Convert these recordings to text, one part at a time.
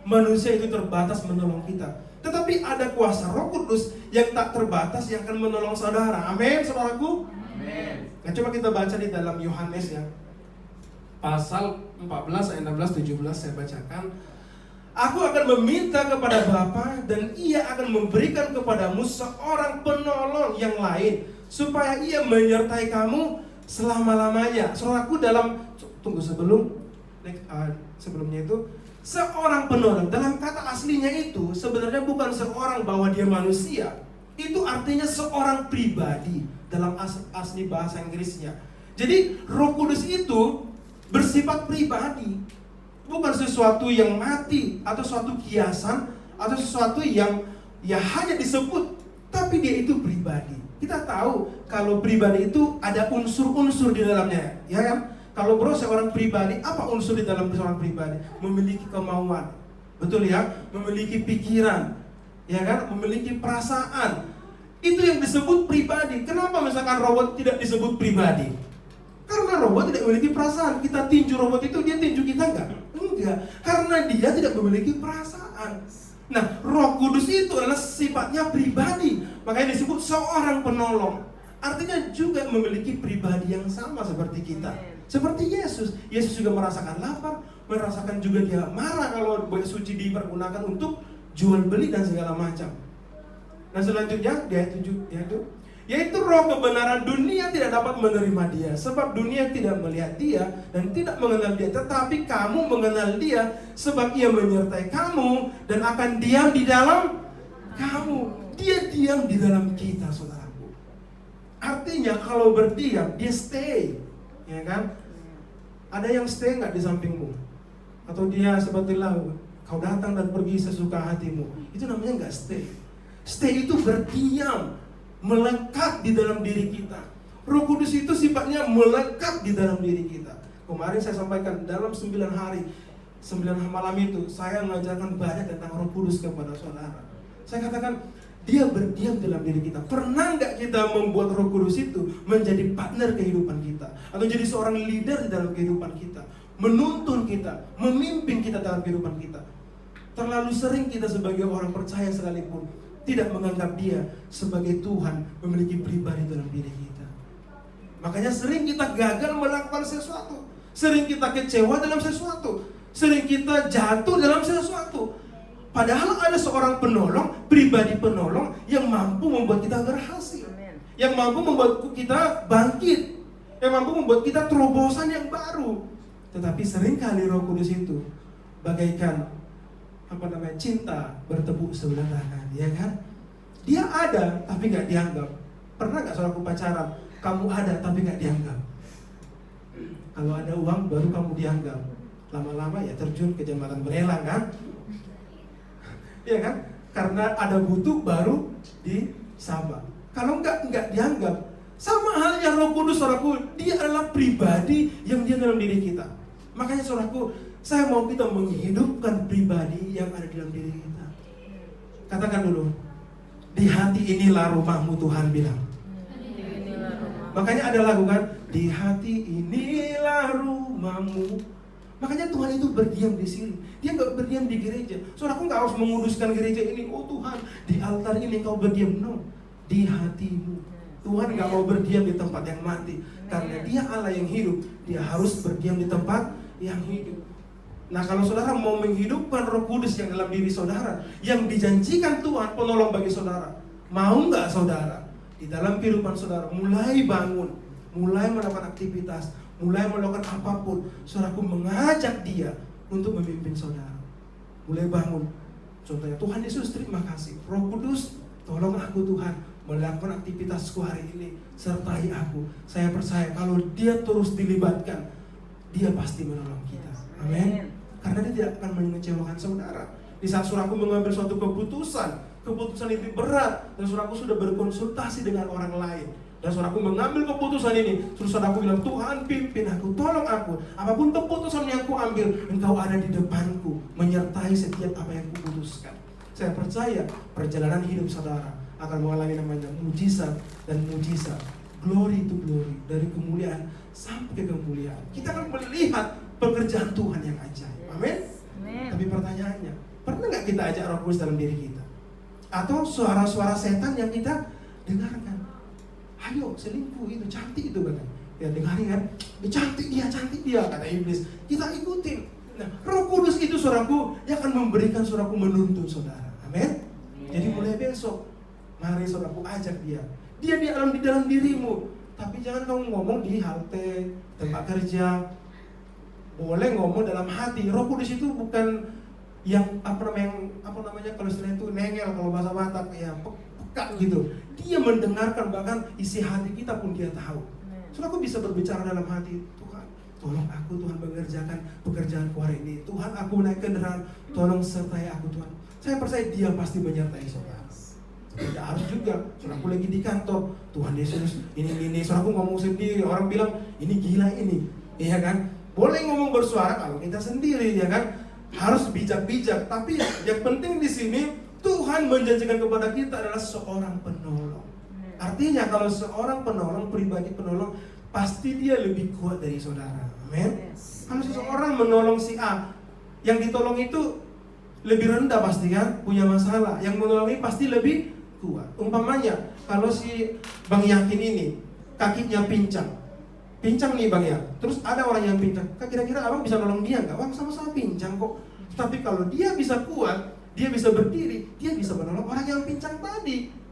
manusia itu terbatas menolong kita. Tetapi ada kuasa Roh Kudus yang tak terbatas yang akan menolong saudara. Amin, saudaraku. Amin. Nah, coba kita baca di dalam Yohanes ya. Pasal 14 ayat 16 17 saya bacakan. Aku akan meminta kepada Bapa dan Ia akan memberikan kepadamu seorang penolong yang lain supaya Ia menyertai kamu selama-lamanya. Saudaraku, dalam sebelumnya itu seorang penolong, dalam kata aslinya itu sebenarnya bukan seorang bahwa dia manusia. Itu artinya seorang pribadi dalam asli bahasa Inggrisnya. Jadi Roh Kudus itu bersifat pribadi, bukan sesuatu yang mati atau suatu kiasan atau sesuatu yang ya hanya disebut, tapi dia itu pribadi. Kita tahu kalau pribadi itu ada unsur-unsur di dalamnya, ya kan? Kalau bro seorang pribadi, apa unsur di dalam seorang pribadi? Memiliki kemauan, betul ya? Memiliki pikiran, ya kan? Memiliki perasaan. Itu yang disebut pribadi. Kenapa misalkan robot tidak disebut pribadi? Karena robot tidak memiliki perasaan. Kita tinju robot itu, dia tinju kita enggak? Enggak. Karena dia tidak memiliki perasaan. Nah, Roh Kudus itu adalah sifatnya pribadi. Makanya disebut seorang penolong. Artinya juga memiliki pribadi yang sama seperti kita. Seperti Yesus. Yesus juga merasakan lapar, merasakan juga dia marah kalau buah suci dipergunakan untuk jual beli dan segala macam. Nah, selanjutnya di ayat 7 yaitu roh kebenaran, dunia tidak dapat menerima dia sebab dunia tidak melihat dia dan tidak mengenal dia, tetapi kamu mengenal dia sebab ia menyertai kamu dan akan diam di dalam kamu. Dia diam di dalam kita, saudaraku. Artinya kalau berdiam, dia stay, ya kan? Ada yang stay nggak di sampingmu? Atau dia seperti laut, kau datang dan pergi sesuka hatimu. Itu namanya nggak stay. Stay itu berdiam, melekat di dalam diri kita. Roh Kudus itu sifatnya melekat di dalam diri kita. Kemarin saya sampaikan dalam 9 hari, 9 malam itu saya mengajarkan banyak tentang Roh Kudus kepada saudara. Saya katakan dia berdiam dalam diri kita. Pernah nggak kita membuat Roh Kudus itu menjadi partner kehidupan kita, atau jadi seorang leader di dalam kehidupan kita, menuntun kita, memimpin kita dalam kehidupan kita? Terlalu sering kita sebagai orang percaya sekalipun tidak menganggap dia sebagai Tuhan, memiliki pribadi dalam diri kita. Makanya sering kita gagal melakukan sesuatu, sering kita kecewa dalam sesuatu, sering kita jatuh dalam sesuatu. Padahal ada seorang penolong, pribadi penolong yang mampu membuat kita berhasil, yang mampu membuat kita bangkit, yang mampu membuat kita terobosan yang baru. Tetapi seringkali Roh Kudus itu bagaikan cinta bertepuk sebelah tangan, ya kan? Dia ada tapi nggak dianggap. Pernah nggak saudaraku pacaran? Kamu ada tapi nggak dianggap. Kalau ada uang baru kamu dianggap. Lama-lama ya terjun ke jembatan berelang kan? Iya kan? Karena ada butuh baru disapa. Kalau nggak dianggap. Sama halnya Roh Kudus, saudaraku, dia adalah pribadi yang dia dalam diri kita. Makanya saudaraku, saya mau kita menghidupkan pribadi yang ada di dalam diri kita. Katakan dulu, di hati inilah rumahmu, Tuhan bilang. Makanya ada lagu kan, di hati inilah rumahmu. Makanya Tuhan itu berdiam di sini. Dia nggak berdiam di gereja. Saudaraku nggak harus menguduskan gereja ini. Oh Tuhan, di altar ini kau berdiam. No, di hatimu. Tuhan nggak mau berdiam di tempat yang mati. Karena dia Allah yang hidup, dia harus berdiam di tempat yang hidup. Nah, kalau saudara mau menghidupkan Roh Kudus yang dalam diri saudara, yang dijanjikan Tuhan penolong bagi saudara, mau nggak saudara di dalam kehidupan saudara mulai bangun, mulai melakukan aktivitas, mulai melakukan apapun, saudaraku mengajak dia untuk memimpin saudara. Mulai bangun. Contohnya, Tuhan Yesus, terima kasih. Roh Kudus, tolong aku Tuhan melakukan aktivitasku hari ini, sertai aku. Saya percaya kalau dia terus dilibatkan, dia pasti menolong kita. Amin. Karena dia tidak akan mengecewakan saudara. Di saat saudaraku mengambil suatu keputusan itu berat, dan saudaraku sudah berkonsultasi dengan orang lain, dan saudaraku mengambil keputusan ini, terus saudaraku bilang, Tuhan pimpin aku, tolong aku. Apapun keputusan yang aku ambil, Engkau ada di depanku, menyertai setiap apa yang kuputuskan. Saya percaya perjalanan hidup saudara akan mengalami namanya mujizat dan mujizat. Glory to glory, dari kemuliaan sampai ke kemuliaan. Kita akan melihat pekerjaan Tuhan yang ajaib. Amin. Tapi pertanyaannya, pernah nggak kita ajak Roh Kudus dalam diri kita? Atau suara-suara setan yang kita dengarkan? Ayo selingkuh, itu cantik itu kan? Ya dengarin kan, cantik dia kata iblis. Kita ikutin. Nah, Roh Kudus itu saudaraku yang akan memberikan saudaraku menuntun saudara. Amin. Jadi mulai besok, mari saudaraku ajak dia. Dia di dalam dirimu. Tapi jangan kamu ngomong di halte, tempat kerja. Boleh ngomong dalam hati. Roh Kudus itu bukan yang apa namanya kalau istilah itu nengel kalau bahasa Batak ya peka gitu. Dia mendengarkan, bahkan isi hati kita pun dia tahu. Saudaraku bisa berbicara dalam hati, Tuhan, tolong aku Tuhan mengerjakan pekerjaanku hari ini. Tuhan, aku naik kendaraan, tolong sertai aku Tuhan. Saya percaya dia pasti menyertai saudara. Tidak harus juga, saudaraku lagi di kantor, Tuhan Yesus ini, saudaraku ngomong sendiri, orang bilang ini gila ini, iya kan? Boleh ngomong bersuara kalau kita sendiri, ya kan? Harus bijak-bijak, tapi yang penting di sini Tuhan menjanjikan kepada kita adalah seorang penolong. Artinya kalau seorang penolong, pribadi penolong, pasti dia lebih kuat dari saudara. Amin. Kalau seseorang menolong si A, yang ditolong itu lebih rendah pasti kan, punya masalah. Yang menolongi pasti lebih kuat. Umpamanya, kalau si Bang Yakin ini kakinya pincang nih Bang ya. Terus ada orang yang pincang, kira-kira abang bisa nolong dia nggak? Bang sama-sama pincang kok. Tapi kalau dia bisa kuat, dia bisa berdiri, dia bisa menolong orang yang pincang tadi.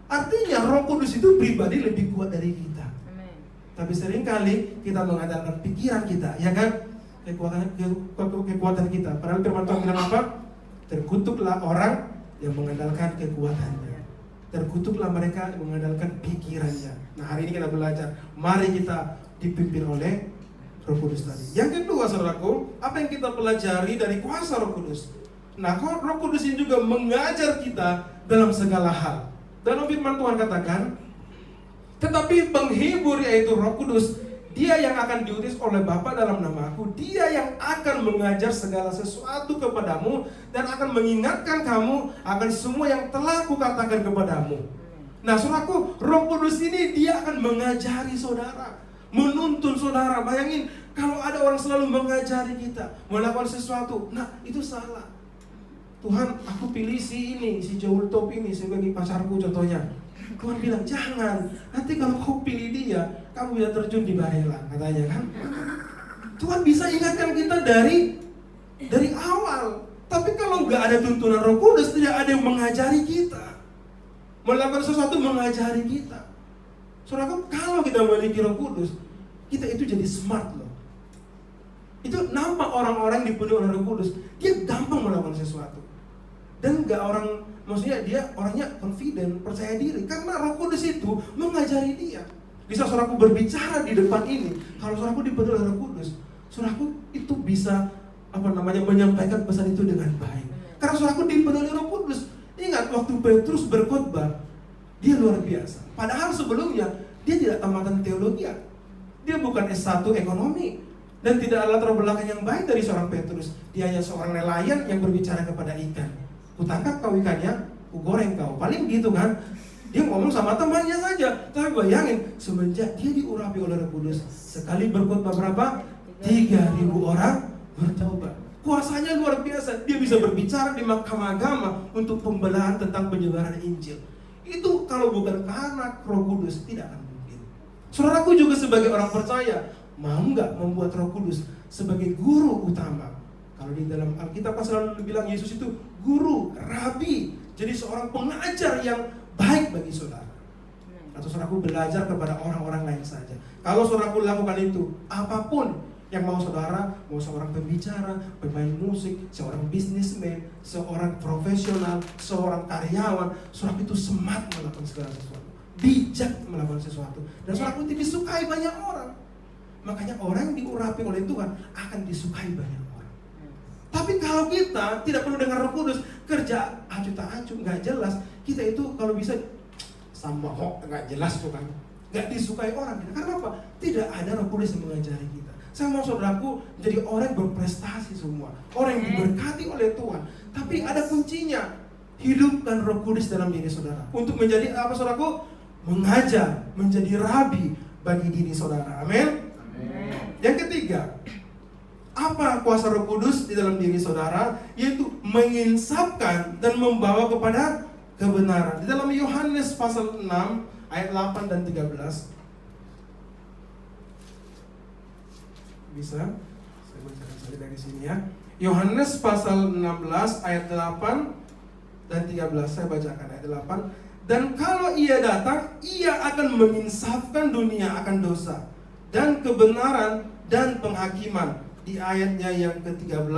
Artinya Roh Kudus itu pribadi lebih kuat dari kita. Amen. Tapi seringkali kita mengandalkan pikiran kita, ya kan? Kekuatan kita. Padahal firman Tuhan bilang apa? Terkutuklah orang yang mengandalkan kekuatannya. Terkutuklah mereka yang mengandalkan pikirannya. Nah, hari ini kita belajar. Mari kita dipimpin oleh Roh Kudus tadi. Yang kedua, saudaraku, apa yang kita pelajari dari kuasa Roh Kudus? Nah, Roh Kudus ini juga mengajar kita dalam segala hal. Dalam firman Tuhan katakan, tetapi penghibur yaitu Roh Kudus, dia yang akan diutus oleh Bapa dalam namaku, dia yang akan mengajar segala sesuatu kepadamu dan akan mengingatkan kamu akan semua yang telah kukatakan kepadamu. Nah, saudaraku, Roh Kudus ini dia akan mengajari saudara, menuntun saudara. Bayangin kalau ada orang selalu mengajari kita melakukan sesuatu, nah itu salah. Tuhan, aku pilih si Joel Top ini sebagai pacarku contohnya. Tuhan bilang, jangan. Nanti kalau kau pilih dia, kamu bisa terjun di barelang, katanya kan. Tuhan bisa ingatkan kita dari awal. Tapi kalau nggak ada tuntunan Roh Kudus, tidak ada yang mengajari kita. Melakukan sesuatu mengajari kita. Saudara, kalau kita memiliki Roh Kudus, kita itu jadi smart loh. Itu nampak orang-orang dipenuhi oleh Roh Kudus, dia gampang melakukan sesuatu. Dan nggak maksudnya dia orangnya confident, percaya diri. Karena Roh Kudus itu mengajari dia. Bisa saudaraku berbicara di depan ini, kalau saudaraku dipenuhi oleh Roh Kudus, saudaraku itu bisa menyampaikan pesan itu dengan baik. Karena saudaraku dipenuhi oleh Roh Kudus. Ingat waktu Petrus berkhotbah, dia luar biasa. Padahal sebelumnya dia tidak tamatan teologi. Dia bukan S1 ekonomi dan tidak ada latar belakang yang baik dari seorang Petrus. Dia hanya seorang nelayan yang berbicara kepada ikan. Kutangkap kau ikannya, ku goreng kau. Paling gitu kan. Dia ngomong sama temannya saja. Tapi bayangin, semenjak dia diurapi oleh Roh Kudus, sekali berkhotbah berapa? 3.000 orang bertobat. Kuasanya luar biasa. Dia bisa berbicara di mahkamah agama untuk pembelaan tentang penyebaran Injil. Itu kalau bukan karena Roh Kudus, tidak akan mungkin. Saudaraku juga sebagai orang percaya, mau nggak membuat Roh Kudus sebagai guru utama? Kalau di dalam Alkitab kan selalu bilang Yesus itu guru, rabi. Jadi seorang pengajar yang baik bagi saudara. Atau saudaraku belajar kepada orang-orang lain saja. Kalau saudaraku lakukan itu, apapun yang mau saudara, mau seorang pembicara, pemain musik, seorang bisnismen, seorang profesional, seorang karyawan, saudaraku itu smart melakukan segala sesuatu, bijak melakukan sesuatu. Dan saudaraku itu disukai banyak orang. Makanya orang yang diurapi oleh Tuhan akan disukai banyak orang. Tapi kalau kita tidak perlu dengar Roh Kudus, kerja acuh tak acuh, nggak jelas, kita itu kalau bisa sama nggak jelas tuh kan, nggak disukai orang. Karena apa? Tidak ada Roh Kudus yang mengajari kita. Saya mau saudaraku jadi orang yang berprestasi semua, orang yang diberkati oleh Tuhan. Tapi ada kuncinya, hidupkan Roh Kudus dalam diri saudara. Untuk menjadi apa saudaraku? Mengajar, menjadi rabi bagi diri saudara. Amin. Yang ketiga, Apa kuasa Roh Kudus di dalam diri saudara? Yaitu menginsafkan dan membawa kepada kebenaran. Di dalam Yohanes pasal 6 ayat 8 dan 13. Bisa? Saya bacakan saja dari sini ya. Yohanes pasal 16 ayat 8 dan 13. Saya bacakan ayat 8. Dan kalau ia datang, ia akan menginsafkan dunia akan dosa dan kebenaran dan penghakiman. Di ayatnya yang ke-13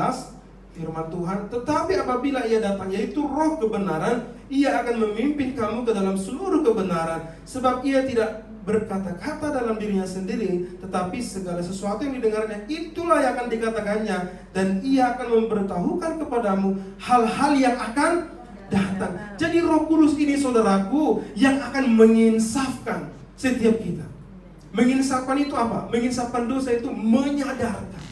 firman Tuhan, tetapi apabila ia datang, yaitu Roh kebenaran, ia akan memimpin kamu ke dalam seluruh kebenaran, sebab ia tidak berkata-kata dalam dirinya sendiri, tetapi segala sesuatu yang didengarnya itulah yang akan dikatakannya, dan ia akan memberitahukan kepadamu hal-hal yang akan datang. Jadi Roh Kudus ini saudaraku yang akan menginsafkan setiap kita. Menginsafkan itu apa? Menginsafkan dosa itu menyadarkan.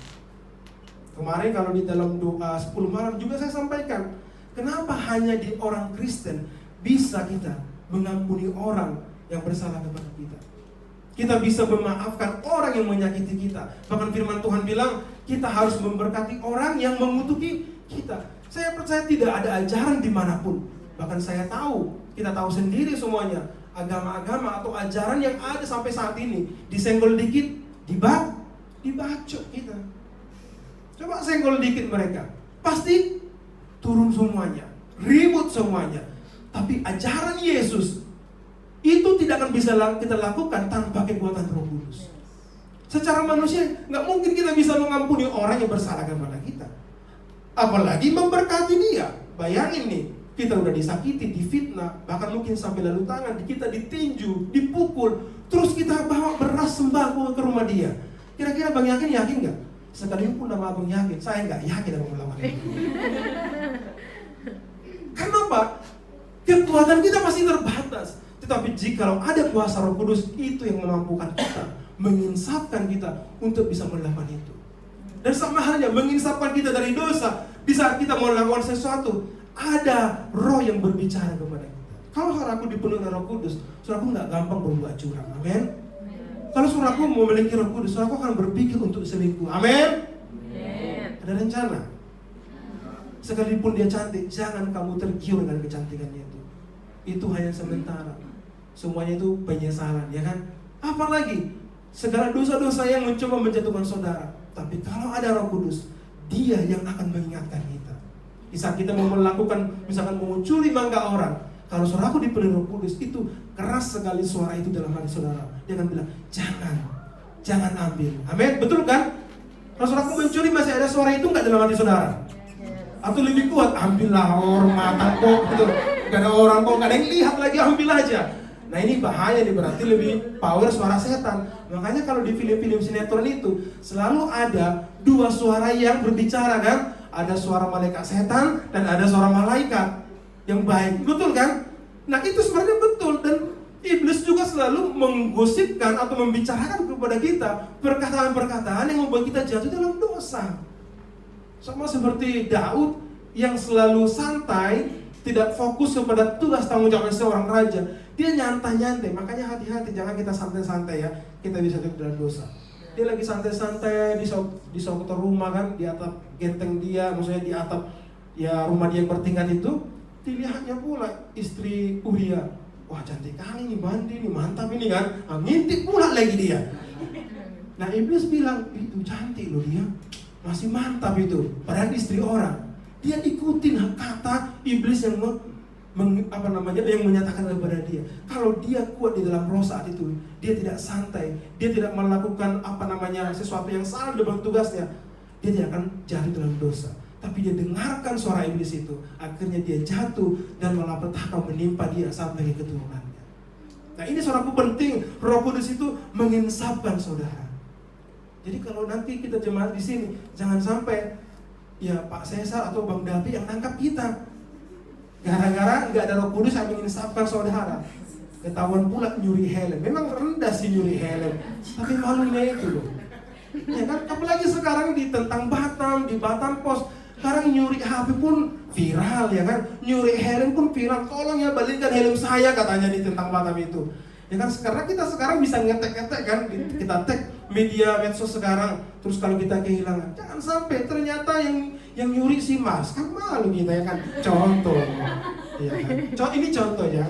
Kemarin kalau di dalam doa 10 malam juga saya sampaikan, kenapa hanya di orang Kristen bisa kita mengampuni orang yang bersalah kepada kita. Kita bisa memaafkan orang yang menyakiti kita. Bahkan firman Tuhan bilang kita harus memberkati orang yang mengutuki kita. Saya percaya tidak ada ajaran dimanapun. Bahkan saya tahu, kita tahu sendiri semuanya, agama-agama atau ajaran yang ada sampai saat ini, disenggol dikit, dibacok kita. Coba senggol dikit mereka, pasti turun semuanya, ribut semuanya. Tapi ajaran Yesus itu tidak akan bisa kita lakukan tanpa kekuatan Roh Kudus. Secara manusia nggak mungkin kita bisa mengampuni orang yang bersalah kepada kita, apalagi memberkati dia. Bayangin nih, kita udah disakiti, difitnah, bahkan mungkin sampai lalu tangan, kita ditinju, dipukul, terus kita bawa beras sembako ke rumah dia. Kira-kira Bang yakin nggak? Sekalipun nama Abang yakin, saya nggak yakin Abang melakukan itu. Kenapa? Kekuatan kita masih terbatas. Tetapi jika ada kuasa Roh Kudus, itu yang memampukan kita, menginsafkan kita untuk bisa melakukan itu. Dan sama halnya menginsafkan kita dari dosa. Di saat kita mau melakukan sesuatu, ada roh yang berbicara kepada kita. Kalau saudaraku dipenuhi Roh Kudus, saudaraku nggak gampang berbuat curang. Amin. Kalau saudaraku memiliki Roh Kudus, saudaraku akan berpikir untuk selingkuh. Amin. Ada rencana. Sekalipun dia cantik, jangan kamu tergiur dengan kecantikannya itu. Itu hanya sementara. Semuanya itu penyesalan, ya kan? Apalagi segala dosa-dosa yang mencoba menjatuhkan saudara. Tapi kalau ada Roh Kudus, dia yang akan mengingatkan kita. Di saat kita mau melakukan, misalkan mencuri mangga orang, kalau saudaraku dipenuhi Roh Kudus, itu keras sekali suara itu dalam hati saudara. Dia akan bilang, jangan ambil. Amin, betul kan? Kalau saudaraku mencuri masih ada suara itu nggak dalam hati saudara? Atau lebih kuat, ambillah orang matang kok, gitu. Gak ada orang kok, gak ada yang lihat lagi, ambil aja. Nah ini bahaya nih, berarti lebih power suara setan. Makanya kalau di film-film sinetron itu selalu ada dua suara yang berbicara kan? Ada suara malaikat setan dan ada suara malaikat yang baik, betul kan? Nah itu sebenarnya betul, dan iblis juga selalu menggosipkan atau membicarakan kepada kita perkataan-perkataan yang membuat kita jatuh dalam dosa. Sama seperti Daud yang selalu santai, tidak fokus kepada tugas tanggung jawab seorang raja. Dia nyantai-nyantai, makanya hati-hati, jangan kita santai-santai ya, kita bisa jatuh dalam dosa. Dia lagi santai-santai di suatu rumah kan, di atap genteng dia, maksudnya di atap ya rumah dia yang bertingkat itu, dilihatnya pula istri Uria. Wah cantik kali nih, mandi nih, mantap ini kan. Nah, ngintip pula lagi dia. Nah iblis bilang, itu cantik loh dia, masih mantap itu, padahal istri orang. Dia ikutin kata iblis yang yang menyatakan kepada dia. Kalau dia kuat di dalam roh saat itu, dia tidak santai, dia tidak melakukan sesuatu yang salah dalam tugasnya, dia tidak akan jatuh dalam dosa. Tapi dia dengarkan suara iblis itu, akhirnya dia jatuh dan malapetaka menimpa dia sampai ke keturunannya. Nah ini saudaraku penting, Roh Kudus itu menginsafkan saudara. Jadi kalau nanti kita jemaat di sini, jangan sampai ya Pak Cesar atau Bang Davi yang nangkap kita. Gara-gara nggak ada Roh Kudus yang menginsafkan saudara. Ketahuan pula nyuri helm. Memang rendah sih nyuri helm, tapi malunya itu loh. Ya kan, apalagi sekarang di tentang Batam, di Batam Pos, sekarang nyuri HP pun viral ya kan, nyuri helm pun viral. Tolong ya balikkan helm saya katanya di tentang Batam itu. Ya kan, karena kita sekarang bisa ngetek-ngetek kan, kita tag media medsos sekarang, terus kalau kita kehilangan, jangan sampai ternyata yang nyuri si Mas, kan malu kita ya kan. Contoh, ya kan? Ini contoh ya.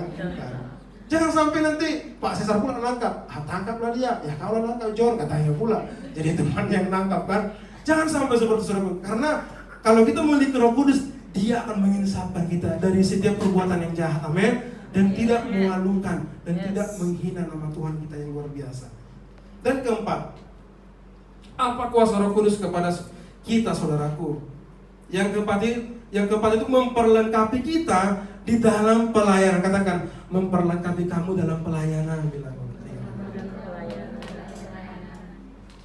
Jangan sampai nanti Pak Cesar pula nangkap, tangkaplah dia, ya kau nangkap John, katanya pula. Jadi teman yang nangkap kan. Jangan sampai seperti saudara, karena kalau kita memiliki Roh Kudus, Dia akan menginsafkan kita dari setiap perbuatan yang jahat, amin. Dan tidak memalukan dan tidak menghina nama Tuhan kita yang luar biasa. Dan keempat, apa kuasa Roh Kudus kepada kita, saudaraku? Yang keempat itu memperlengkapi kita di dalam pelayanan. Katakan, memperlengkapi kamu dalam pelayanan. Bilang.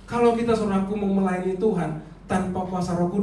Kalau kita, saudaraku, mau melayani Tuhan tanpa kuasa Roh Kudus,